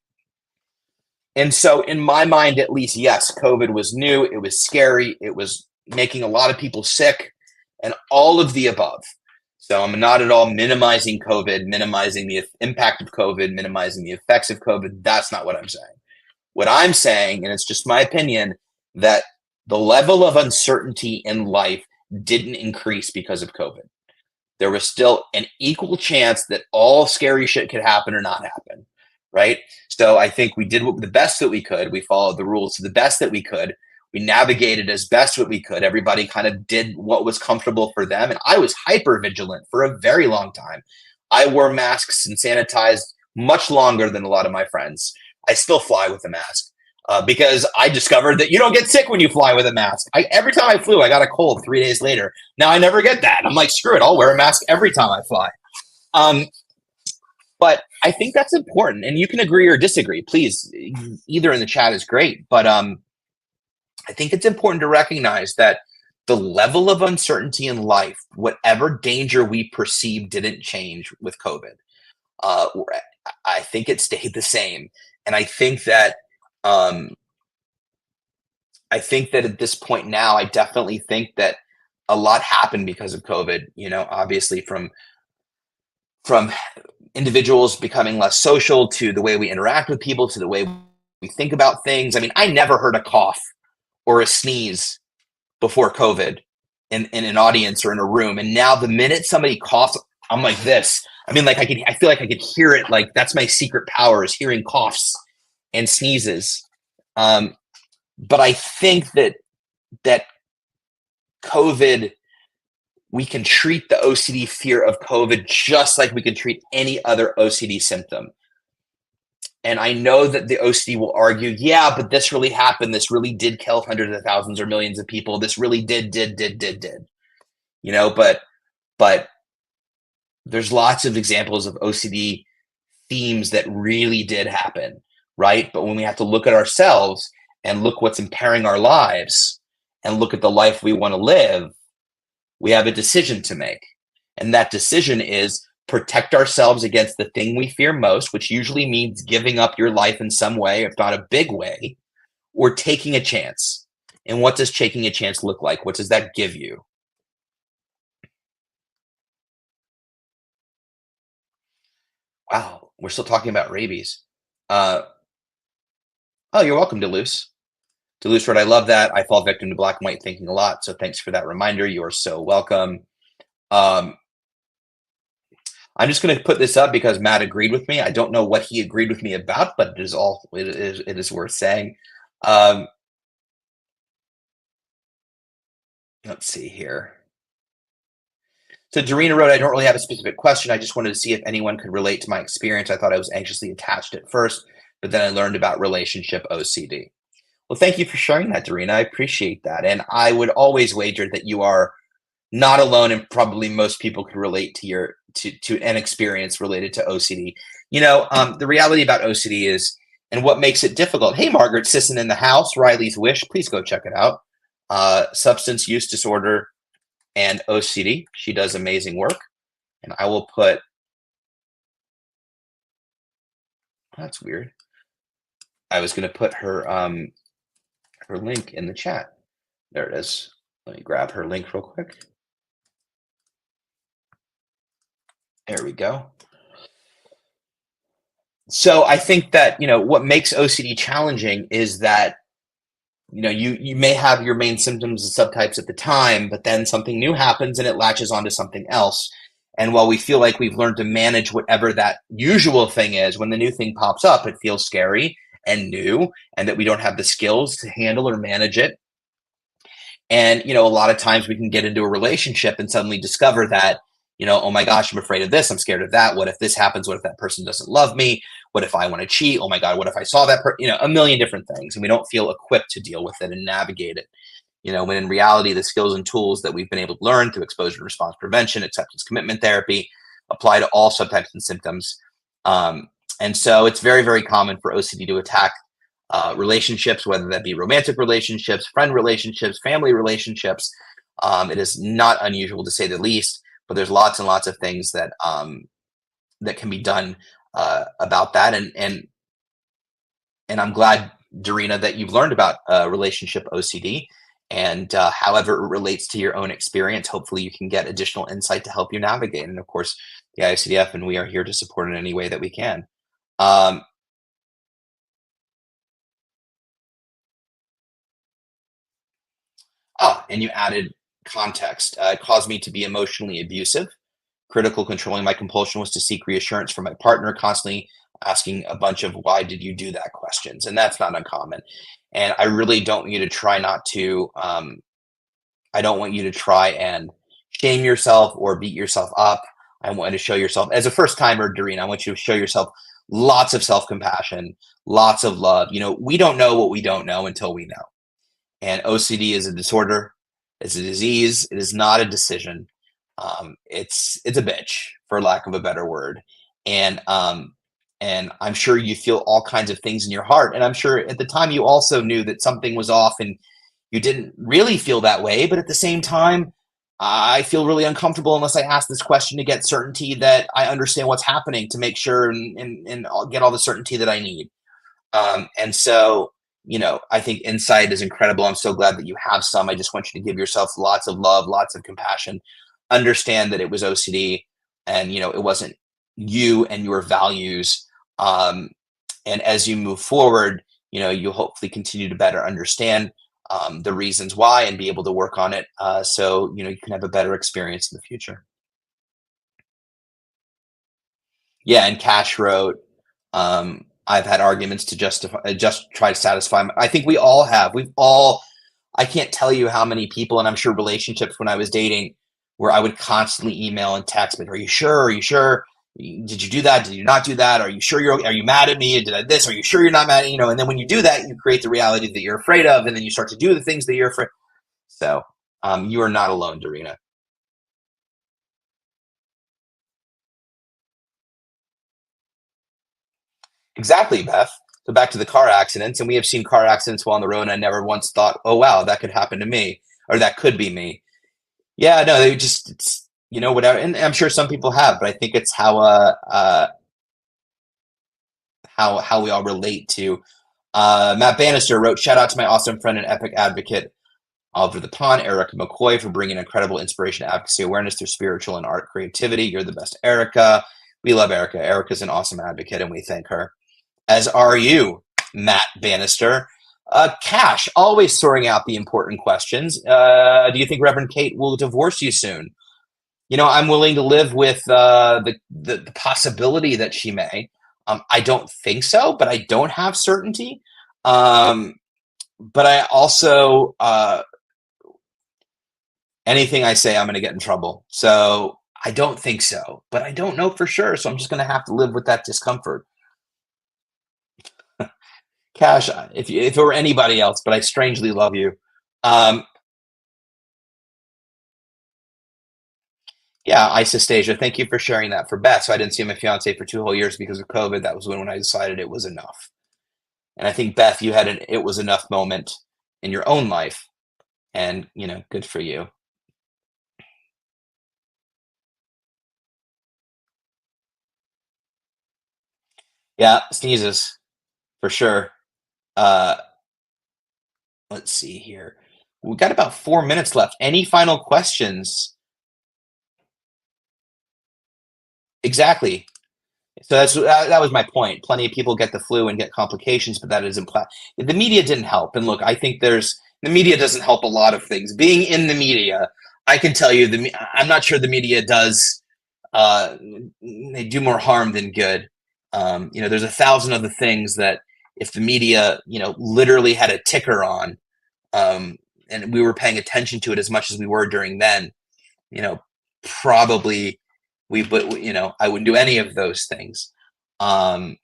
And so in my mind, at least, yes, COVID was new. It was scary. It was making a lot of people sick and all of the above. So I'm not at all minimizing COVID, minimizing the impact of COVID, minimizing the effects of COVID. That's not what I'm saying. What I'm saying, and it's just my opinion, that the level of uncertainty in life didn't increase because of COVID. There was still an equal chance that all scary shit could happen or not happen, right? So I think we did the best that we could. We followed the rules to the best that we could. We navigated as best what we could. Everybody kind of did what was comfortable for them. And I was hyper vigilant for a very long time. I wore masks and sanitized much longer than a lot of my friends. I still fly with a mask because I discovered that you don't get sick when you fly with a mask. Every time I flew, I got a cold 3 days later. Now I never get that. I'm like, screw it. I'll wear a mask every time I fly. But I think that's important. And you can agree or disagree. Please, either in the chat is great. But I think it's important to recognize that the level of uncertainty in life, whatever danger we perceive, didn't change with COVID. I think it stayed the same. And I think that at this point now, I definitely think that a lot happened because of COVID, obviously from individuals becoming less social to the way we interact with people, to the way we think about things. I mean, I never heard a cough or a sneeze before COVID in an audience or in a room. And now the minute somebody coughs, I'm like this. I mean, like I feel like I could hear it. Like that's my secret power, is hearing coughs and sneezes. But I think that COVID, we can treat the OCD fear of COVID just like we can treat any other OCD symptom. And I know that the OCD will argue, yeah, but this really happened. This really did kill hundreds of thousands or millions of people. This really did. But there's lots of examples of OCD themes that really did happen, right? But when we have to look at ourselves and look what's impairing our lives and look at the life we want to live, we have a decision to make. And that decision is protect ourselves against the thing we fear most, which usually means giving up your life in some way, if not a big way, or taking a chance. And what does taking a chance look like? What does that give you? Wow, we're still talking about rabies. Oh, you're welcome, Deleuze. Deleuze wrote, I love that. I fall victim to black and white thinking a lot. So thanks for that reminder. You are so welcome. Um, I'm just going to put this up because Matt agreed with me. I don't know what he agreed with me about, but it is worth saying. Um, let's see here. So Dorina wrote, I don't really have a specific question. I just wanted to see if anyone could relate to my experience. I thought I was anxiously attached at first, but then I learned about relationship OCD. Well, thank you for sharing that, Dorina. I appreciate that. And I would always wager that you are not alone, and probably most people could relate to to an experience related to OCD. The reality about OCD is, and what makes it difficult. Hey, Margaret Sisson in the house, Riley's Wish. Please go check it out. Substance use disorder and OCD. She does amazing work, and I will put. That's weird. I was going to put her link in the chat. There it is. Let me grab her link real quick. There we go. So I think that, what makes OCD challenging is that, you may have your main symptoms and subtypes at the time, but then something new happens and it latches onto something else. And while we feel like we've learned to manage whatever that usual thing is, when the new thing pops up, it feels scary and new, and that we don't have the skills to handle or manage it. And, a lot of times we can get into a relationship and suddenly discover that, oh my gosh, I'm afraid of this. I'm scared of that. What if this happens? What if that person doesn't love me? What if I want to cheat? Oh my God, what if I saw that a million different things, and we don't feel equipped to deal with it and navigate it. When in reality, the skills and tools that we've been able to learn through exposure and response prevention, acceptance commitment therapy, apply to all subtypes and symptoms. And so it's very, very common for OCD to attack relationships, whether that be romantic relationships, friend relationships, family relationships. It is not unusual, to say the least, but there's lots and lots of things that that can be done about that. And I'm glad, Dorina, that you've learned about relationship OCD, and however it relates to your own experience. Hopefully you can get additional insight to help you navigate. And of course, the IOCDF and we are here to support in any way that we can. And you added context. It caused me to be emotionally abusive. Critical controlling my compulsion was to seek reassurance from my partner, constantly asking a bunch of "why did you do that" questions, and that's not uncommon. And I really don't want you to try not to. I don't want you to try and shame yourself or beat yourself up. I want you to show yourself, as a first timer, Doreen, I want you to show yourself lots of self compassion, lots of love. We don't know what we don't know until we know. And OCD is a disorder. It's a disease. It is not a decision. It's a bitch, for lack of a better word. And I'm sure you feel all kinds of things in your heart. And I'm sure at the time you also knew that something was off, and you didn't really feel that way. But at the same time, I feel really uncomfortable unless I ask this question to get certainty that I understand what's happening, to make sure and I'll get all the certainty that I need. And so, I think insight is incredible. I'm so glad that you have some. I just want you to give yourself lots of love, lots of compassion. Understand that it was OCD, and, it wasn't you and your values. And as you move forward, you'll hopefully continue to better understand the reasons why and be able to work on it. So, you can have a better experience in the future. Yeah. And Cash wrote, I've had arguments to just try to satisfy. I think we all have. I can't tell you how many people, and I'm sure relationships when I was dating, where I would constantly email and text, but are you sure? Are you sure? Did you do that? Did you not do that? Are you sure are you mad at me? Did I this? Are you sure you're not mad? And then when you do that, you create the reality that you're afraid of, and then you start to do the things that you're afraid. So you are not alone, Dorina. Exactly, Beth. So back to the car accidents, and we have seen car accidents while on the road, and I never once thought, oh wow, that could happen to me, or that could be me. Yeah, no, it's whatever, and I'm sure some people have, but I think it's how we all relate to. Matt Bannister wrote, "Shout out to my awesome friend and epic advocate over the pond, Erica McCoy, for bringing incredible inspiration, advocacy, awareness through spiritual and art creativity. You're the best, Erica." We love Erica. Erica's an awesome advocate, and we thank her. As are you, Matt Bannister. Cash, always sorting out the important questions. Do you think Reverend Kate will divorce you soon? I'm willing to live with the possibility that she may. I don't think so, but I don't have certainty. But I also, anything I say, I'm going to get in trouble. So I don't think so, but I don't know for sure. So I'm just going to have to live with that discomfort. Cash, if it were anybody else, but I strangely love you. Um, yeah, Isostasia, thank you for sharing that. For Beth, so I didn't see my fiance for 2 whole years because of COVID. That was when I decided it was enough. And I think, Beth, you had an it was enough moment in your own life. And, good for you. Yeah, sneezes, for sure. Uh, let's see here. We've got about 4 minutes left. Any final questions? Exactly. So that was my point. Plenty of people get the flu and get complications, but that isn't the media didn't help. And look, I think the media doesn't help a lot of things. Being in the media, I can tell you I'm not sure the media does. They do more harm than good. There's 1,000 other things that if the media, literally had a ticker on, and we were paying attention to it as much as we were during then, probably I wouldn't do any of those things. And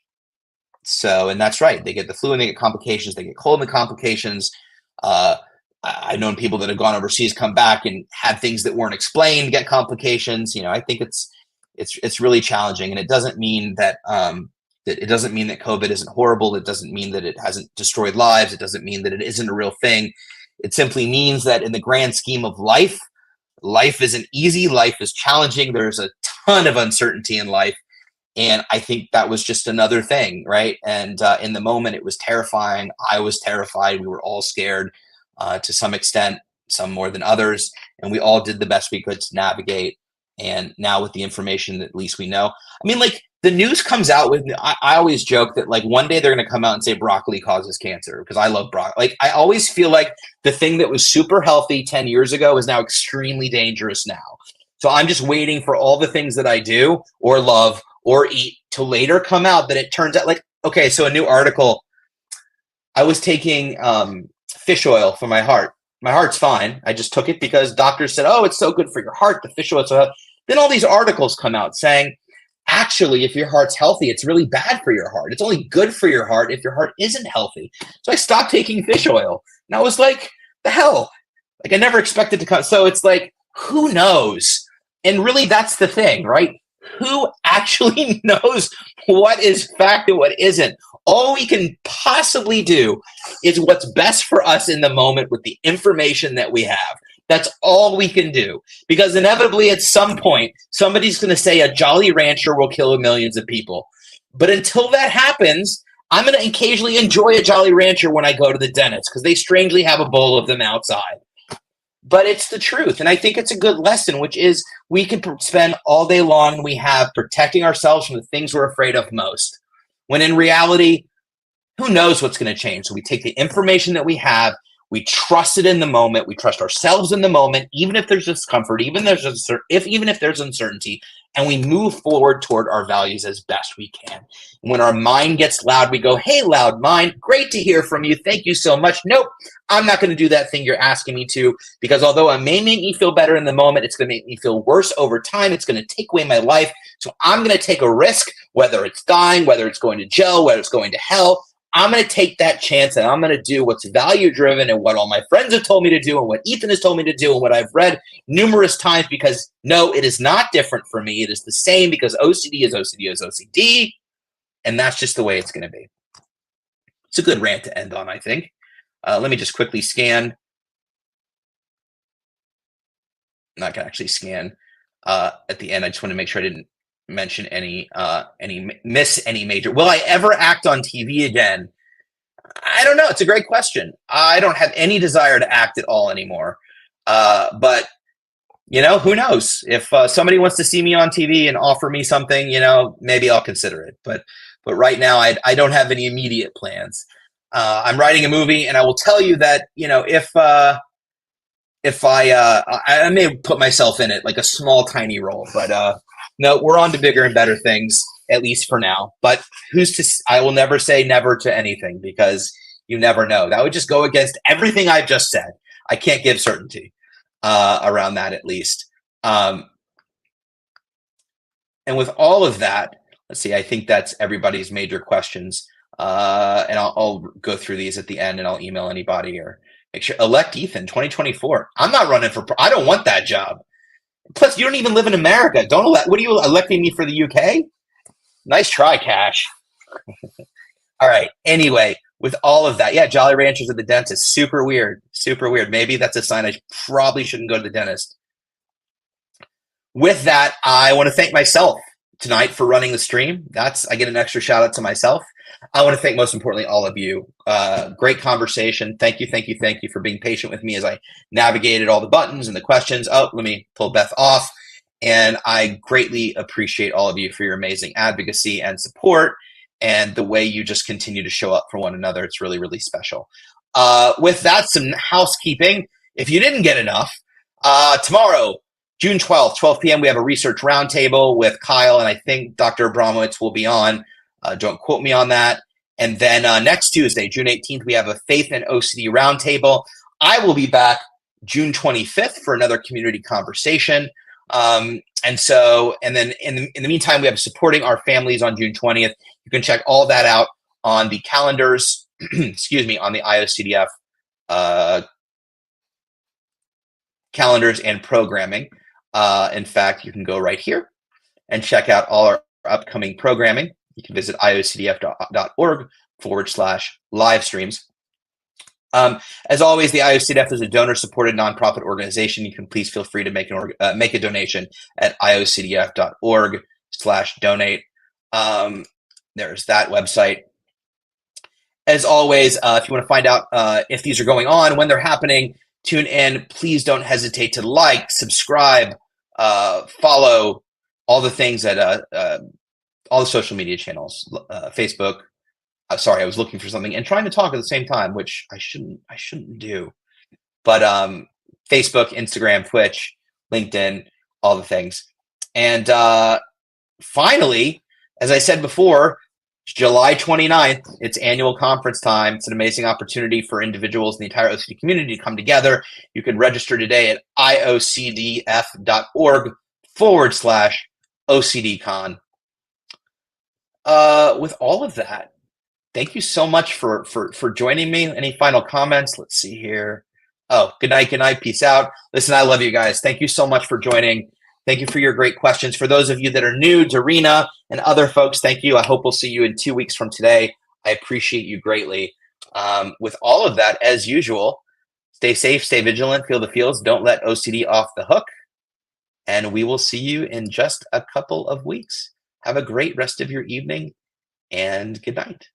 that's right. They get the flu and they get complications. They get cold and the complications. I've known people that have gone overseas, come back and had things that weren't explained, get complications. I think it's really challenging, and it doesn't mean that COVID isn't horrible. It doesn't mean that it hasn't destroyed lives. It doesn't mean that it isn't a real thing. It simply means that in the grand scheme of life isn't easy. Life is challenging. There's a ton of uncertainty in life. And I think that was just another thing, right? And in the moment, it was terrifying. I was terrified. We were all scared to some extent, some more than others. And we all did the best we could to navigate. And now with the information that at least we know, I mean, like the news comes out with, I always joke that like one day they're going to come out and say broccoli causes cancer because I love broccoli. Like I always feel like the thing that was super healthy 10 years ago is now extremely dangerous now. So I'm just waiting for all the things that I do or love or eat to later come out that it turns out like, okay, so a new article, I was taking fish oil for my heart. My heart's fine. I just took it because doctors said, oh, it's so good for your heart, the fish oil. So then all these articles come out saying, actually, if your heart's healthy, it's really bad for your heart. It's only good for your heart if your heart isn't healthy. So I stopped taking fish oil. And I was like, the hell? Like I never expected to come. So it's like, who knows? And really, that's the thing, right? Who actually knows what is fact and what isn't? All we can possibly do is what's best for us in the moment with the information that we have. That's all we can do. Because inevitably, at some point, somebody's going to say a Jolly Rancher will kill millions of people. But until that happens, I'm going to occasionally enjoy a Jolly Rancher when I go to the dentist because they strangely have a bowl of them outside. But it's the truth. And I think it's a good lesson, which is we can spend all day long we have protecting ourselves from the things we're afraid of most. When in reality, who knows what's going to change? So we take the information that we have, we trust it in the moment, we trust ourselves in the moment, even if there's discomfort, even if there's uncertainty, and we move forward toward our values as best we can. And when our mind gets loud, we go, hey, loud mind, great to hear from you. Thank you so much. Nope, I'm not going to do that thing you're asking me to, because although it may make me feel better in the moment, it's going to make me feel worse over time. It's going to take away my life. So I'm going to take a risk, whether it's dying, whether it's going to jail, whether it's going to hell. I'm going to take that chance and I'm going to do what's value driven and what all my friends have told me to do and what Ethan has told me to do and what I've read numerous times, because no, it is not different for me. It is the same because OCD is OCD is OCD. And that's just the way it's going to be. It's a good rant to end on, I think. Let me just quickly scan. I'm not going to actually scan at the end. I just want to make sure I didn't mention miss any major. Will I ever act on TV again? I don't know. It's a great question. I don't have any desire to act at all anymore. But who knows? If somebody wants to see me on TV and offer me something, maybe I'll consider it. But right now, I don't have any immediate plans. I'm writing a movie, and I will tell you that if if I may put myself in it like a small, tiny role, but no, we're on to bigger and better things, at least for now. But I will never say never to anything because you never know. That would just go against everything I've just said. I can't give certainty around that, at least. And with all of that, let's see, I think that's everybody's major questions. And I'll go through these at the end and I'll email anybody or make sure. Elect Ethan 2024. I'm not running for, I don't want that job. Plus, you don't even live in America. Don't elect, what are you electing me for the UK? Nice try, Cash. All right. Anyway, with all of that, yeah, Jolly Ranchers at the dentist. Super weird. Super weird. Maybe that's a sign I probably shouldn't go to the dentist. With that, I want to thank myself tonight for running the stream. I get an extra shout out to myself. I want to thank most importantly all of you. Great conversation. Thank you for being patient with me as I navigated all the buttons and the questions. Oh, let me pull Beth off. And I greatly appreciate all of you for your amazing advocacy and support and the way you just continue to show up for one another. It's really, really special. With that, some housekeeping. If you didn't get enough, tomorrow, June 12th, 12 p.m., we have a research roundtable with Kyle, and I think Dr. Abramowitz will be on. Don't quote me on that. And then next Tuesday, June 18th, we have a Faith and OCD roundtable. I will be back June 25th for another community conversation. And then in the meantime, we have Supporting Our Families on June 20th. You can check all that out on the calendars, excuse me, on the IOCDF calendars and programming. In fact, you can go right here and check out all our upcoming programming. You can visit iocdf.org/live streams. As always, the IOCDF is a donor-supported nonprofit organization. You can please feel free to make a donation at iocdf.org/donate. There's that website. As always, if you want to find out if these are going on, when they're happening, tune in. Please don't hesitate to like, subscribe, follow all the things that all the social media channels, Facebook. Sorry, I was looking for something and trying to talk at the same time, which I shouldn't do. But Facebook, Instagram, Twitch, LinkedIn, all the things. And finally, as I said before, July 29th, it's annual conference time. It's an amazing opportunity for individuals in the entire OCD community to come together. You can register today at iocdf.org/OCDCon. With all of that, thank you so much for joining me. Any final comments? Let's see here. Oh, good night, peace out. Listen, I love you guys. Thank you so much for joining. Thank you for your great questions. For those of you that are new, Darina and other folks, thank you. I hope we'll see you in 2 weeks from today. I appreciate you greatly. With all of that, as usual, stay safe, stay vigilant, feel the feels. Don't let OCD off the hook. And we will see you in just a couple of weeks. Have a great rest of your evening and good night.